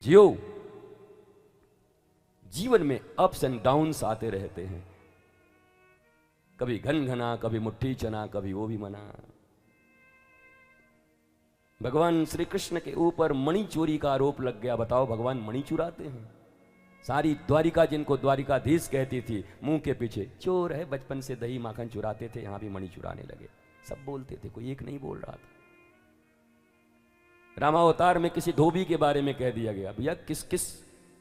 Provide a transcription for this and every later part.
जियो। जीवन में ups and downs आते रहते हैं, कभी घन घना, कभी मुट्ठी चना, कभी वो भी मना। भगवान श्री कृष्ण के ऊपर मणि चोरी का आरोप लग गया। बताओ, भगवान मणि चुराते हैं? सारी द्वारिका, जिनको द्वारिकाधीश कहती थी, मुंह के पीछे चोर है, बचपन से दही माखन चुराते थे, यहां भी मणि चुराने लगे। सब बोलते थे, कोई एक नहीं बोल रहा था। रामावतार में किसी धोबी के बारे में कह दिया गया, भैया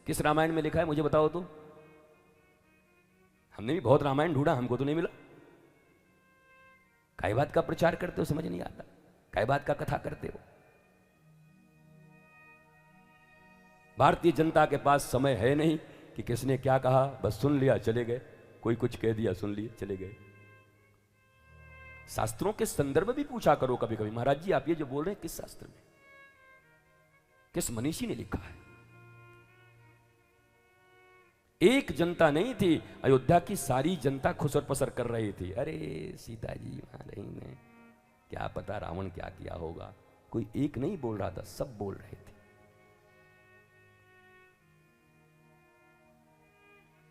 किस रामायण में लिखा है, मुझे बताओ तो। हमने भी बहुत रामायण ढूंढा, हमको तो नहीं मिला। काय बात का प्रचार करते हो, समझ नहीं आता। काय बात का कथा करते हो। भारतीय जनता के पास समय है नहीं कि किसने क्या कहा, बस सुन लिया चले गए। कोई कुछ कह दिया, सुन लिए चले गए। शास्त्रों के संदर्भ भी पूछा करो कभी कभी, महाराज जी आप ये जो बोल रहे हैं किस शास्त्र में, किस मनीषी ने लिखा है। एक जनता नहीं थी, अयोध्या की सारी जनता खुसर पसर कर रही थी। अरे सीता जी वहां रही ने, क्या पता रावण क्या किया होगा। कोई एक नहीं बोल रहा था, सब बोल रहे थे।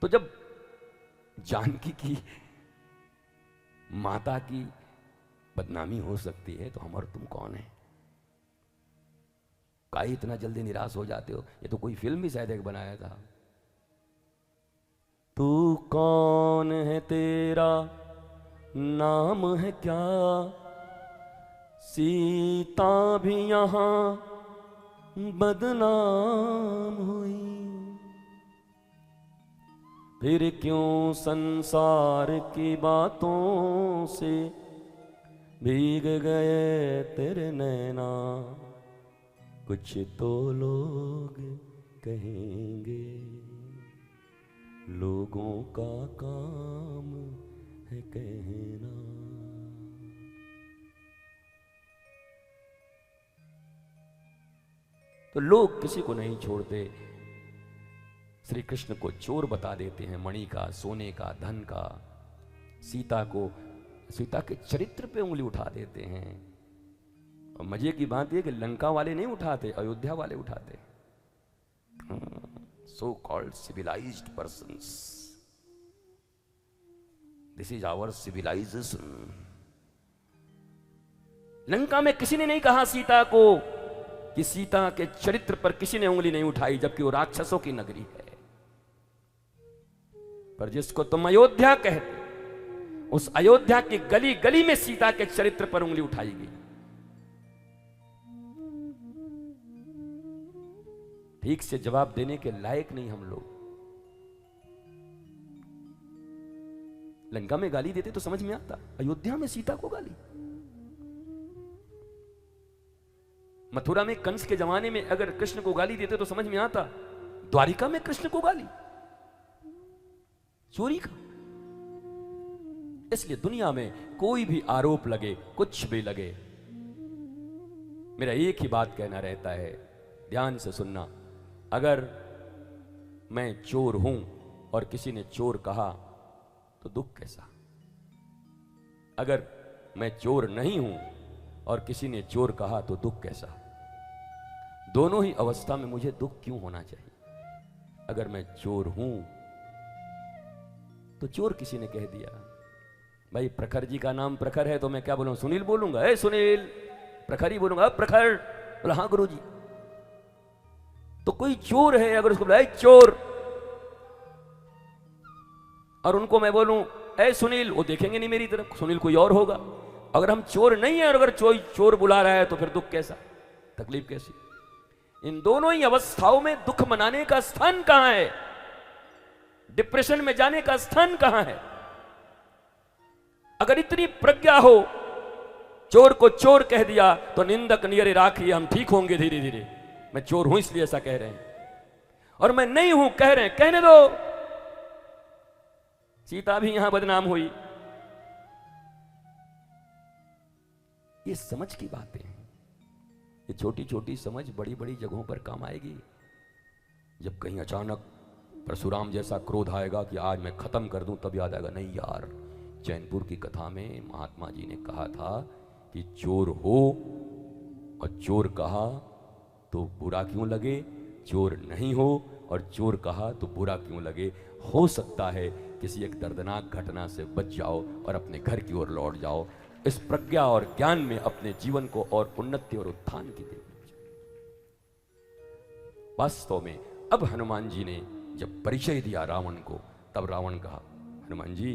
तो जब जानकी की माता की बदनामी हो सकती है तो हम और तुम कौन है? काहे इतना जल्दी निराश हो जाते हो? ये तो कोई फिल्म भी शायद एक बनाया था। तू कौन है, तेरा नाम है क्या, सीता भी यहां बदनाम हुई, फिर क्यों संसार की बातों से भीग गए तेरे नैना, कुछ तो लोग कहेंगे, लोगों का काम है कहना। तो लोग किसी को नहीं छोड़ते। श्री कृष्ण को चोर बता देते हैं, मणि का, सोने का, धन का। सीता के चरित्र पे उंगली उठा देते हैं। और मजे की बात यह कि लंका वाले नहीं उठाते, अयोध्या वाले उठाते। So called civilised persons, this is our civilisation. Lanka में किसी ने नहीं कहा सीता को कि सीता के चरित्र पर किसी ने उंगली नहीं उठाई, जबकि वो राक्षसों की नगरी है। पर जिसको तुम अयोध्या कहते, उस अयोध्या की गली गली में सीता के चरित्र पर उंगली उठाई गई। ठीक से जवाब देने के लायक नहीं हम लोग। लंका में गाली देते तो समझ में आता, अयोध्या में सीता को गाली। मथुरा में कंस के जमाने में अगर कृष्ण को गाली देते तो समझ में आता, द्वारिका में कृष्ण को गाली, चोरी का। इसलिए दुनिया में कोई भी आरोप लगे, कुछ भी लगे, मेरा एक ही बात कहना रहता है, ध्यान से सुनना। अगर मैं चोर हूं और किसी ने चोर कहा तो दुख कैसा? अगर मैं चोर नहीं हूं और किसी ने चोर कहा तो दुख कैसा? दोनों ही अवस्था में मुझे दुख क्यों होना चाहिए? अगर मैं चोर हूं तो चोर किसी ने कह दिया, भाई प्रखर जी का नाम प्रखर है तो मैं क्या बोलूं, सुनील बोलूंगा? ए सुनील, प्रखर ही बोलूंगा, प्रखर। बोला हाँ गुरु जी। तो कोई चोर है, अगर उसको बोला चोर, और उनको मैं बोलूं ए सुनील, वो देखेंगे नहीं मेरी तरफ, सुनील कोई और होगा। अगर हम चोर नहीं है और अगर चोर बुला रहा है तो फिर दुख कैसा, तकलीफ कैसी? इन दोनों ही अवस्थाओं में दुख मनाने का स्थान कहां है? डिप्रेशन में जाने का स्थान कहां है? अगर इतनी प्रज्ञा हो, चोर को चोर कह दिया तो निंदक नियरे राखिए, हम ठीक होंगे धीरे धीरे। मैं चोर हूं इसलिए ऐसा कह रहे हैं, और मैं नहीं हूं कह रहे हैं, कहने दो। सीता भी यहां बदनाम हुई। ये समझ की बातें हैं। ये छोटी छोटी समझ बड़ी बड़ी जगहों पर काम आएगी। जब कहीं अचानक परशुराम जैसा क्रोध आएगा कि आज मैं खत्म कर दूं, तब याद आएगा, नहीं यार, चैनपुर की कथा में महात्मा जी ने कहा था कि चोर हो और चोर कहा तो बुरा क्यों लगे, चोर नहीं हो, और चोर कहा तो बुरा क्यों लगे। हो सकता है किसी एक दर्दनाक घटना से बच जाओ और अपने घर की ओर लौट जाओ। इस प्रज्ञा और ज्ञान में अपने जीवन को और उन्नति और उत्थान की दें। वास्तव में अब हनुमान जी ने जब परिचय दिया रावण को, तब रावण कहा, हनुमान जी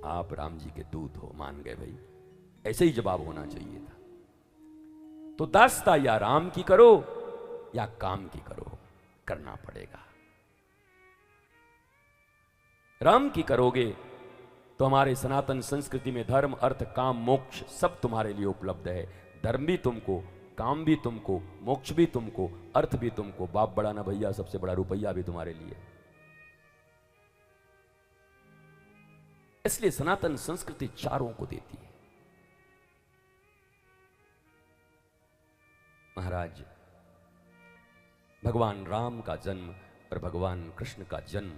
आप राम जी के दूत हो, मान गए भाई, ऐसे ही जवाब होना चाहिए था। तो दास्ता या राम की करो या काम की करो, करना पड़ेगा। राम की करोगे तो हमारे सनातन संस्कृति में धर्म अर्थ काम मोक्ष सब तुम्हारे लिए उपलब्ध है। धर्म भी तुमको, काम भी तुमको, मोक्ष भी तुमको, अर्थ भी तुमको। बाप बड़ा ना भैया, सबसे बड़ा रुपया भी तुम्हारे लिए। इसलिए सनातन संस्कृति चारों को देती है। महाराज, भगवान राम का जन्म और भगवान कृष्ण का जन्म,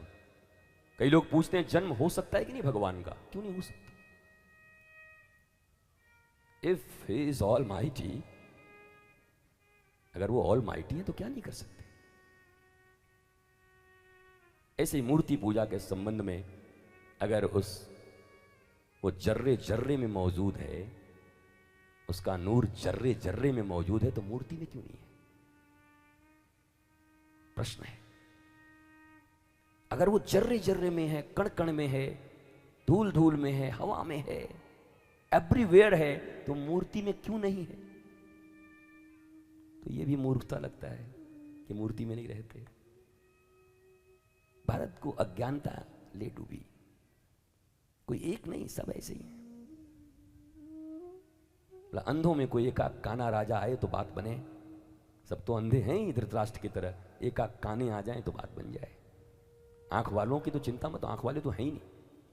कई लोग पूछते हैं जन्म हो सकता है कि नहीं भगवान का? क्यों नहीं हो सकता? If he is all mighty, अगर वो ऑल माइटी है तो क्या नहीं कर सकते? ऐसे मूर्ति पूजा के संबंध में अगर वो जर्रे जर्रे में मौजूद है, उसका नूर जर्रे जर्रे में मौजूद है, तो मूर्ति में क्यों नहीं है? प्रश्न है। अगर वो जर्रे जर्रे में है, कण कण में है, धूल धूल में है, हवा में है, एवरीवेयर है, तो मूर्ति में क्यों नहीं है? तो ये भी मूर्खता लगता है कि मूर्ति में नहीं रहते। भारत को अज्ञानता ले डूबी। कोई एक नहीं, सब ऐसे ही है। अंधों में कोई एक काना राजा आए तो बात बने। सब तो अंधे हैं ही धृतराष्ट्र की तरह, एक काने आ जाए तो बात बन जाए। आंख वालों की तो चिंता मत, आंख वाले तो है ही नहीं,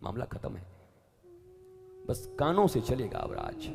मामला खत्म है। बस कानों से चलेगा अब राज।